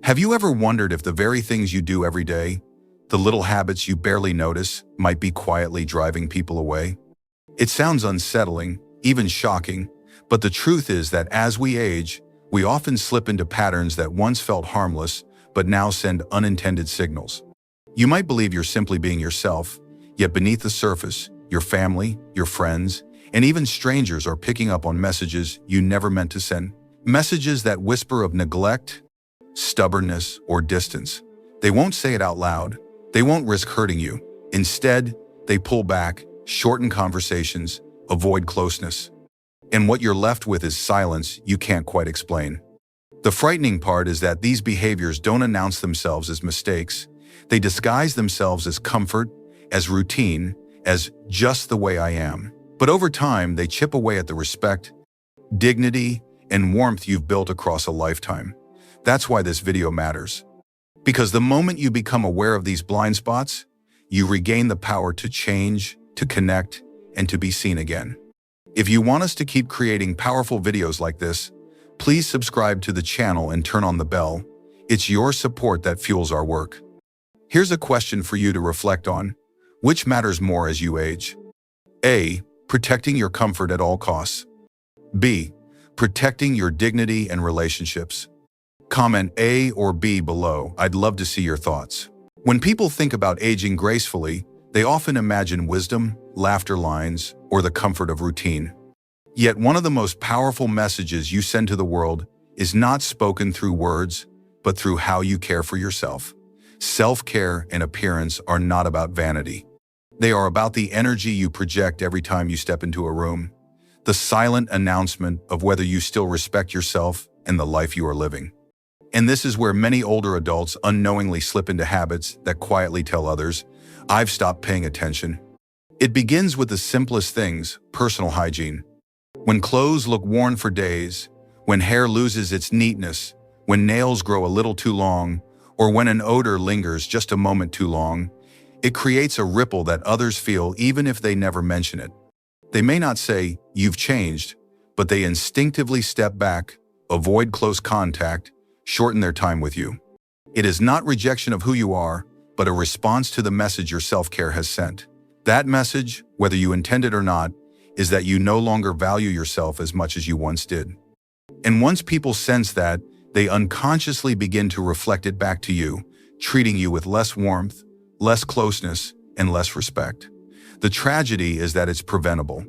Have you ever wondered if the very things you do every day, the little habits you barely notice, might be quietly driving people away? It sounds unsettling, even shocking, but the truth is that as we age, we often slip into patterns that once felt harmless, but now send unintended signals. You might believe you're simply being yourself, yet beneath the surface, your family, your friends, and even strangers are picking up on messages you never meant to send. Messages that whisper of neglect, stubbornness, or distance. They won't say it out loud. They won't risk hurting you. Instead, they pull back, shorten conversations, avoid closeness. And what you're left with is silence you can't quite explain. The frightening part is that these behaviors don't announce themselves as mistakes. They disguise themselves as comfort, as routine, as just the way I am. But over time, they chip away at the respect, dignity, and warmth you've built across a lifetime. That's why this video matters. Because the moment you become aware of these blind spots, you regain the power to change, to connect, and to be seen again. If you want us to keep creating powerful videos like this, please subscribe to the channel and turn on the bell. It's your support that fuels our work. Here's a question for you to reflect on. Which matters more as you age? A. Protecting your comfort at all costs. B. Protecting your dignity and relationships. Comment A or B below. I'd love to see your thoughts. When people think about aging gracefully, they often imagine wisdom, laughter lines, or the comfort of routine. Yet one of the most powerful messages you send to the world is not spoken through words, but through how you care for yourself. Self-care and appearance are not about vanity. They are about the energy you project every time you step into a room, the silent announcement of whether you still respect yourself and the life you are living. And this is where many older adults unknowingly slip into habits that quietly tell others, "I've stopped paying attention." It begins with the simplest things, personal hygiene. When clothes look worn for days, when hair loses its neatness, when nails grow a little too long, or when an odor lingers just a moment too long, it creates a ripple that others feel even if they never mention it. They may not say, "You've changed," but they instinctively step back, avoid close contact, shorten their time with you. It is not rejection of who you are, but a response to the message your self-care has sent. That message, whether you intend it or not, is that you no longer value yourself as much as you once did. And once people sense that, they unconsciously begin to reflect it back to you, treating you with less warmth, less closeness, and less respect. The tragedy is that it's preventable.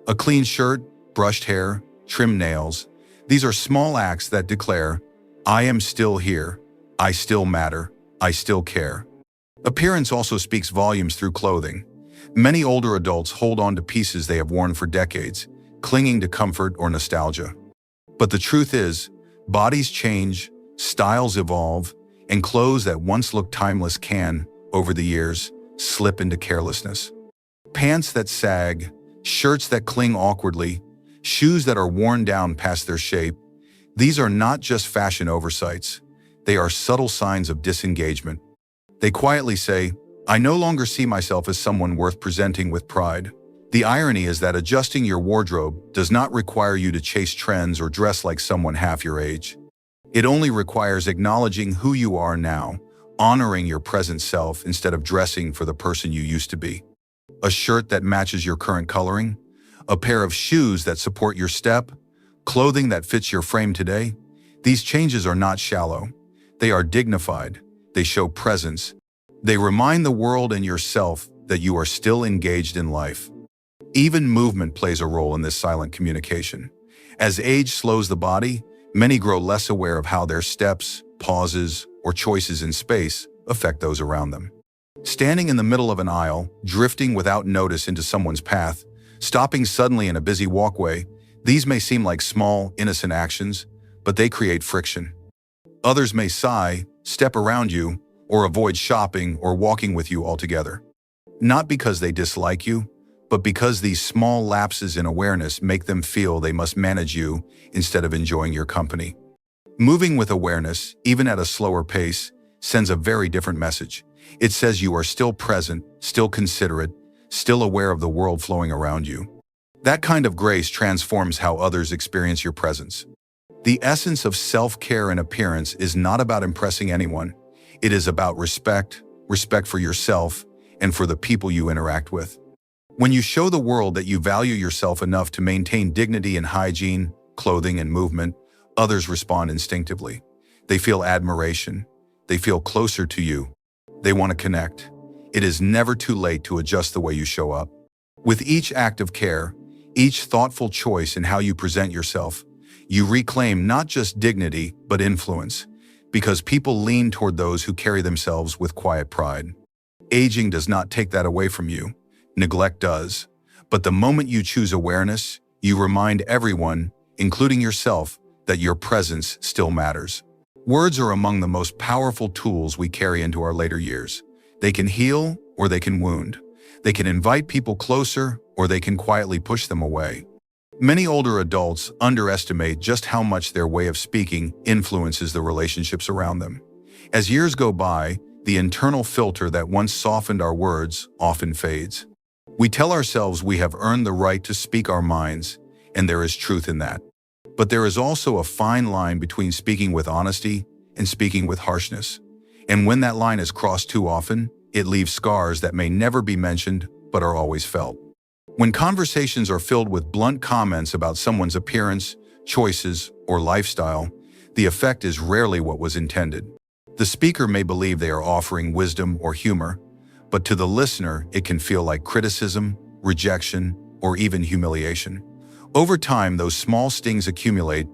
A clean shirt, brushed hair, trimmed nails, these are small acts that declare, "I am still here, I still matter, I still care." Appearance also speaks volumes through clothing. Many older adults hold on to pieces they have worn for decades, clinging to comfort or nostalgia. But the truth is, bodies change, styles evolve, and clothes that once looked timeless can, over the years, slip into carelessness. Pants that sag, shirts that cling awkwardly, shoes that are worn down past their shape, these are not just fashion oversights. They are subtle signs of disengagement. They quietly say, "I no longer see myself as someone worth presenting with pride." The irony is that adjusting your wardrobe does not require you to chase trends or dress like someone half your age. It only requires acknowledging who you are now, honoring your present self instead of dressing for the person you used to be. A shirt that matches your current coloring, a pair of shoes that support your step, clothing that fits your frame today. These changes are not shallow. They are dignified. They show presence. They remind the world and yourself that you are still engaged in life. Even movement plays a role in this silent communication. As age slows the body, many grow less aware of how their steps, pauses, or choices in space affect those around them. Standing in the middle of an aisle, drifting without notice into someone's path, stopping suddenly in a busy walkway, these may seem like small, innocent actions, but they create friction. Others may sigh, step around you, or avoid shopping or walking with you altogether. Not because they dislike you, but because these small lapses in awareness make them feel they must manage you instead of enjoying your company. Moving with awareness, even at a slower pace, sends a very different message. It says you are still present, still considerate, still aware of the world flowing around you. That kind of grace transforms how others experience your presence. The essence of self-care and appearance is not about impressing anyone. It is about respect for yourself and for the people you interact with. When you show the world that you value yourself enough to maintain dignity in hygiene, clothing, and movement, others respond instinctively. They feel admiration. They feel closer to you. They want to connect. It is never too late to adjust the way you show up. With each act of care, each thoughtful choice in how you present yourself, you reclaim not just dignity, but influence, because people lean toward those who carry themselves with quiet pride. Aging does not take that away from you. Neglect does. But the moment you choose awareness, you remind everyone, including yourself, that your presence still matters. Words are among the most powerful tools we carry into our later years. They can heal or they can wound. They can invite people closer or they can quietly push them away. Many older adults underestimate just how much their way of speaking influences the relationships around them. As years go by, the internal filter that once softened our words often fades. We tell ourselves we have earned the right to speak our minds, and there is truth in that. But there is also a fine line between speaking with honesty and speaking with harshness. And when that line is crossed too often, it leaves scars that may never be mentioned but are always felt. When conversations are filled with blunt comments about someone's appearance, choices, or lifestyle, the effect is rarely what was intended. The speaker may believe they are offering wisdom or humor, but to the listener, it can feel like criticism, rejection, or even humiliation. Over time, those small stings accumulate.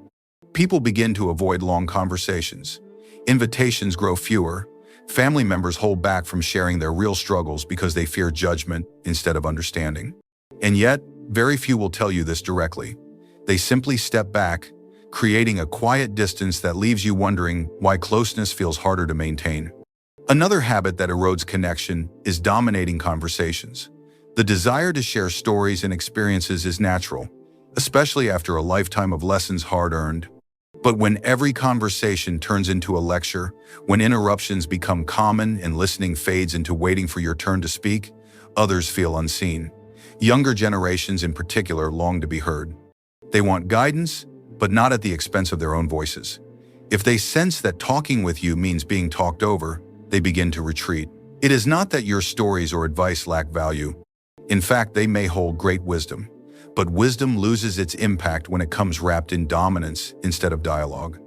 People begin to avoid long conversations. Invitations grow fewer. Family members hold back from sharing their real struggles because they fear judgment instead of understanding. And yet, very few will tell you this directly. They simply step back, creating a quiet distance that leaves you wondering why closeness feels harder to maintain. Another habit that erodes connection is dominating conversations. The desire to share stories and experiences is natural, especially after a lifetime of lessons hard-earned. But when every conversation turns into a lecture, when interruptions become common and listening fades into waiting for your turn to speak, others feel unseen. Younger generations in particular long to be heard. They want guidance, but not at the expense of their own voices. If they sense that talking with you means being talked over, they begin to retreat. It is not that your stories or advice lack value. In fact, they may hold great wisdom. But wisdom loses its impact when it comes wrapped in dominance instead of dialogue.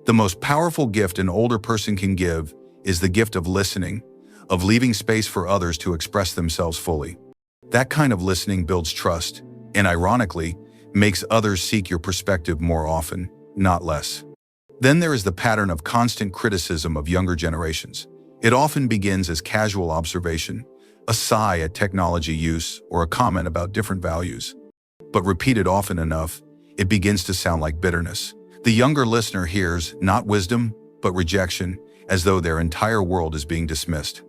The most powerful gift an older person can give is the gift of listening, of leaving space for others to express themselves fully. That kind of listening builds trust, and ironically, makes others seek your perspective more often, not less. Then there is the pattern of constant criticism of younger generations. It often begins as casual observation, a sigh at technology use, or a comment about different values. But repeated often enough, it begins to sound like bitterness. The younger listener hears not wisdom, but rejection, as though their entire world is being dismissed.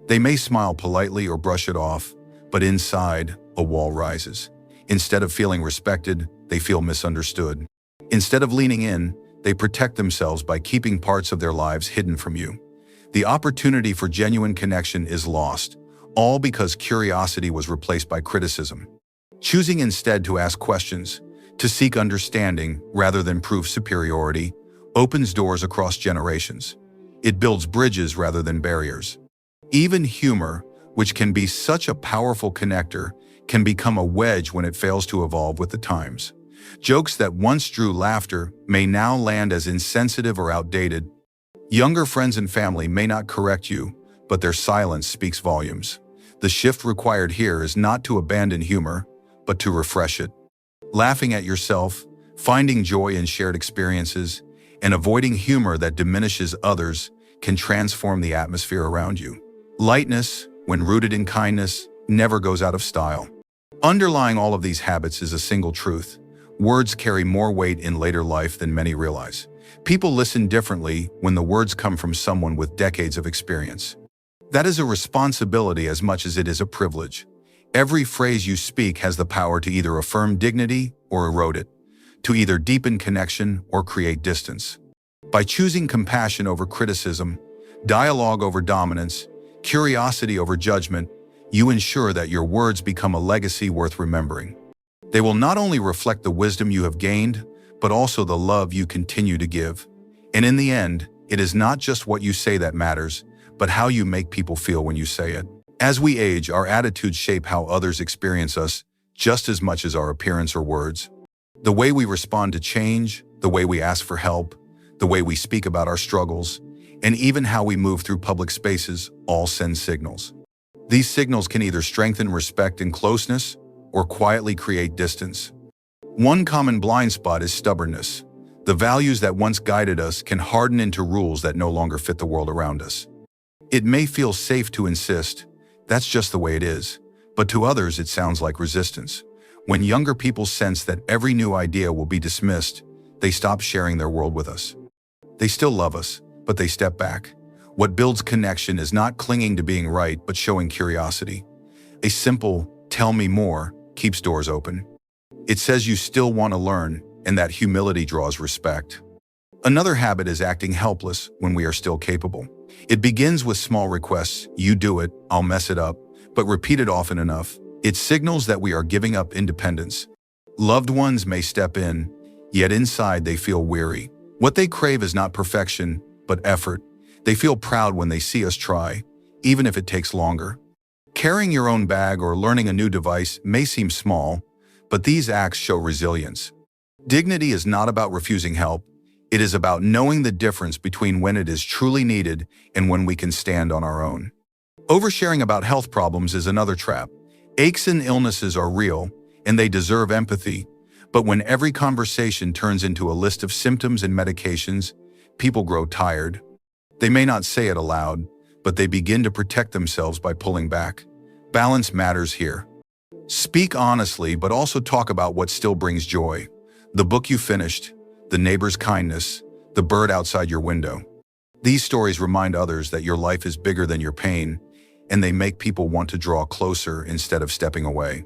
They may smile politely or brush it off, but inside, a wall rises. Instead of feeling respected, they feel misunderstood. Instead of leaning in, they protect themselves by keeping parts of their lives hidden from you. The opportunity for genuine connection is lost, all because curiosity was replaced by criticism. Choosing instead to ask questions, to seek understanding rather than prove superiority, opens doors across generations. It builds bridges rather than barriers. Even humor, which can be such a powerful connector, can become a wedge when it fails to evolve with the times. Jokes that once drew laughter may now land as insensitive or outdated. Younger friends and family may not correct you, but their silence speaks volumes. The shift required here is not to abandon humor, but to refresh it. Laughing at yourself, finding joy in shared experiences, and avoiding humor that diminishes others can transform the atmosphere around you. Lightness, when rooted in kindness, never goes out of style. Underlying all of these habits is a single truth. Words carry more weight in later life than many realize. People listen differently when the words come from someone with decades of experience. That is a responsibility as much as it is a privilege. Every phrase you speak has the power to either affirm dignity or erode it, to either deepen connection or create distance. By choosing compassion over criticism, dialogue over dominance, curiosity over judgment, you ensure that your words become a legacy worth remembering. They will not only reflect the wisdom you have gained, but also the love you continue to give. And in the end, it is not just what you say that matters, but how you make people feel when you say it. As we age, our attitudes shape how others experience us just as much as our appearance or words. The way we respond to change, the way we ask for help, the way we speak about our struggles, and even how we move through public spaces all send signals. These signals can either strengthen respect and closeness or quietly create distance. One common blind spot is stubbornness. The values that once guided us can harden into rules that no longer fit the world around us. It may feel safe to insist, "That's just the way it is," but to others it sounds like resistance. When younger people sense that every new idea will be dismissed, they stop sharing their world with us. They still love us, but they step back. What builds connection is not clinging to being right, but showing curiosity. A simple, "Tell me more," keeps doors open. It says you still want to learn, and that humility draws respect. Another habit is acting helpless when we are still capable. It begins with small requests: "You do it, I'll mess it up," but repeated often enough, it signals that we are giving up independence. Loved ones may step in, yet inside they feel weary. What they crave is not perfection, but effort. They feel proud when they see us try, even if it takes longer. Carrying your own bag or learning a new device may seem small, but these acts show resilience. Dignity is not about refusing help. It is about knowing the difference between when it is truly needed and when we can stand on our own. Oversharing about health problems is another trap. Aches and illnesses are real, and they deserve empathy. But when every conversation turns into a list of symptoms and medications, people grow tired. They may not say it aloud, but they begin to protect themselves by pulling back. Balance matters here. Speak honestly, but also talk about what still brings joy. The book you finished, the neighbor's kindness, the bird outside your window. These stories remind others that your life is bigger than your pain, and they make people want to draw closer instead of stepping away.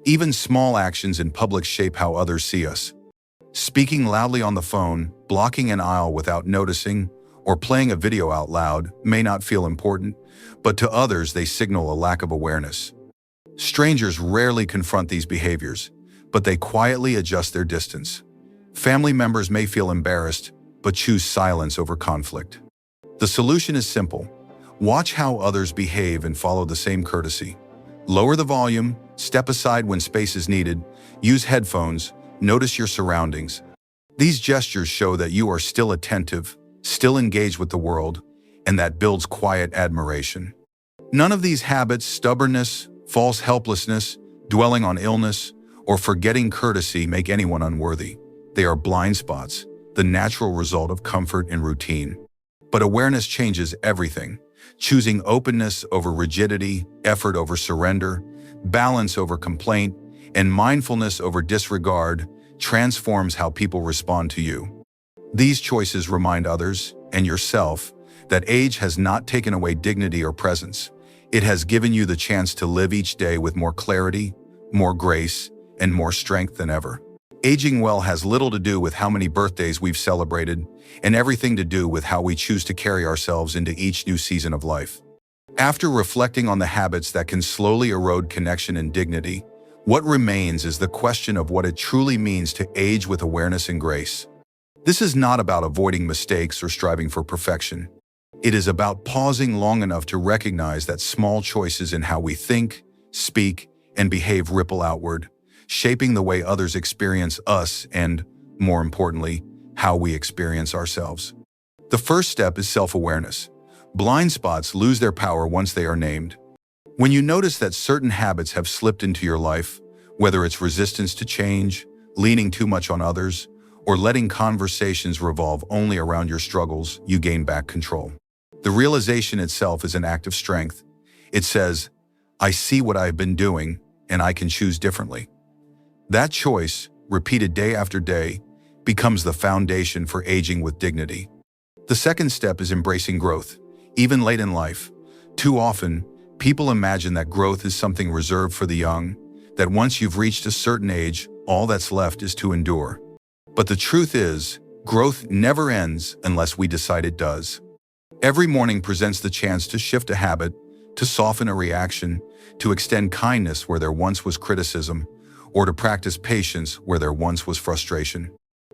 Even small actions in public shape how others see us. Speaking loudly on the phone, blocking an aisle without noticing, or playing a video out loud may not feel important, but to others they signal a lack of awareness. Strangers rarely confront these behaviors, but they quietly adjust their distance. Family members may feel embarrassed, but choose silence over conflict. The solution is simple. Watch how others behave and follow the same courtesy. Lower the volume, step aside when space is needed, use headphones, notice your surroundings. These gestures show that you are still attentive, still engaged with the world, and that builds quiet admiration. None of these habits, stubbornness, false helplessness, dwelling on illness, or forgetting courtesy, make anyone unworthy. They are blind spots, the natural result of comfort and routine. But awareness changes everything. Choosing openness over rigidity, effort over surrender, balance over complaint, and mindfulness over disregard transforms how people respond to you. These choices remind others, and yourself, that age has not taken away dignity or presence. It has given you the chance to live each day with more clarity, more grace, and more strength than ever. Aging well has little to do with how many birthdays we've celebrated, and everything to do with how we choose to carry ourselves into each new season of life. After reflecting on the habits that can slowly erode connection and dignity, what remains is the question of what it truly means to age with awareness and grace. This is not about avoiding mistakes or striving for perfection. It is about pausing long enough to recognize that small choices in how we think, speak, and behave ripple outward, shaping the way others experience us and, more importantly, how we experience ourselves. The first step is self-awareness. Blind spots lose their power once they are named. When you notice that certain habits have slipped into your life, whether it's resistance to change, leaning too much on others, or letting conversations revolve only around your struggles, you gain back control. The realization itself is an act of strength. It says, "I see what I've been doing, and I can choose differently." That choice, repeated day after day, becomes the foundation for aging with dignity. The second step is embracing growth, even late in life. Too often, people imagine that growth is something reserved for the young, that once you've reached a certain age, all that's left is to endure. But the truth is, growth never ends unless we decide it does. Every morning presents the chance to shift a habit, to soften a reaction, to extend kindness where there once was criticism, or to practice patience where there once was frustration.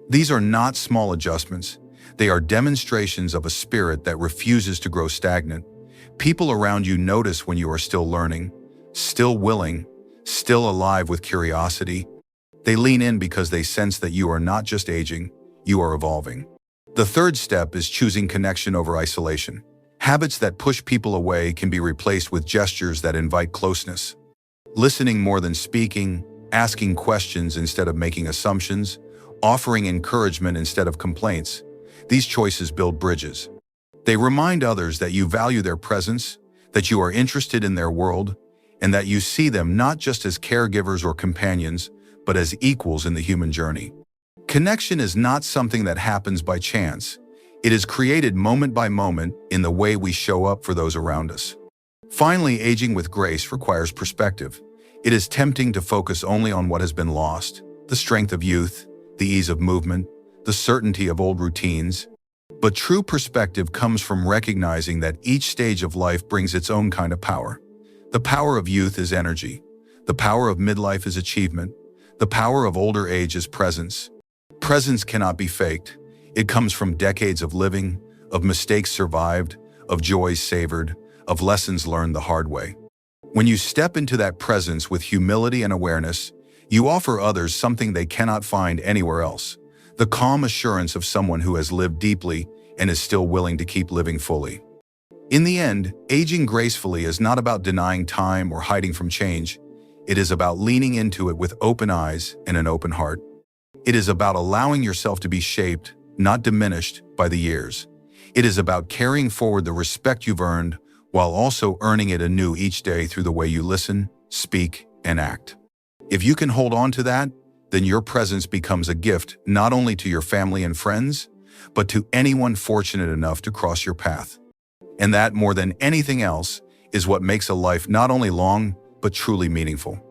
These are not small adjustments. They are demonstrations of a spirit that refuses to grow stagnant. People around you notice when you are still learning, still willing, still alive with curiosity. They lean in because they sense that you are not just aging, you are evolving. The third step is choosing connection over isolation. Habits that push people away can be replaced with gestures that invite closeness. Listening more than speaking, asking questions instead of making assumptions, offering encouragement instead of complaints. These choices build bridges. They remind others that you value their presence, that you are interested in their world, and that you see them not just as caregivers or companions, but as equals in the human journey. Connection is not something that happens by chance. It is created moment by moment in the way we show up for those around us. Finally, aging with grace requires perspective. It is tempting to focus only on what has been lost, the strength of youth, the ease of movement, the certainty of old routines. But true perspective comes from recognizing that each stage of life brings its own kind of power. The power of youth is energy. The power of midlife is achievement. The power of older age is presence. Presence cannot be faked. It comes from decades of living, of mistakes survived, of joys savored, of lessons learned the hard way. When you step into that presence with humility and awareness, you offer others something they cannot find anywhere else. The calm assurance of someone who has lived deeply and is still willing to keep living fully. In the end, aging gracefully is not about denying time or hiding from change. It is about leaning into it with open eyes and an open heart. It is about allowing yourself to be shaped, not diminished, by the years. It is about carrying forward the respect you've earned while also earning it anew each day through the way you listen, speak, and act. If you can hold on to that, then your presence becomes a gift not only to your family and friends, but to anyone fortunate enough to cross your path. And that, more than anything else, is what makes a life not only long, but truly meaningful.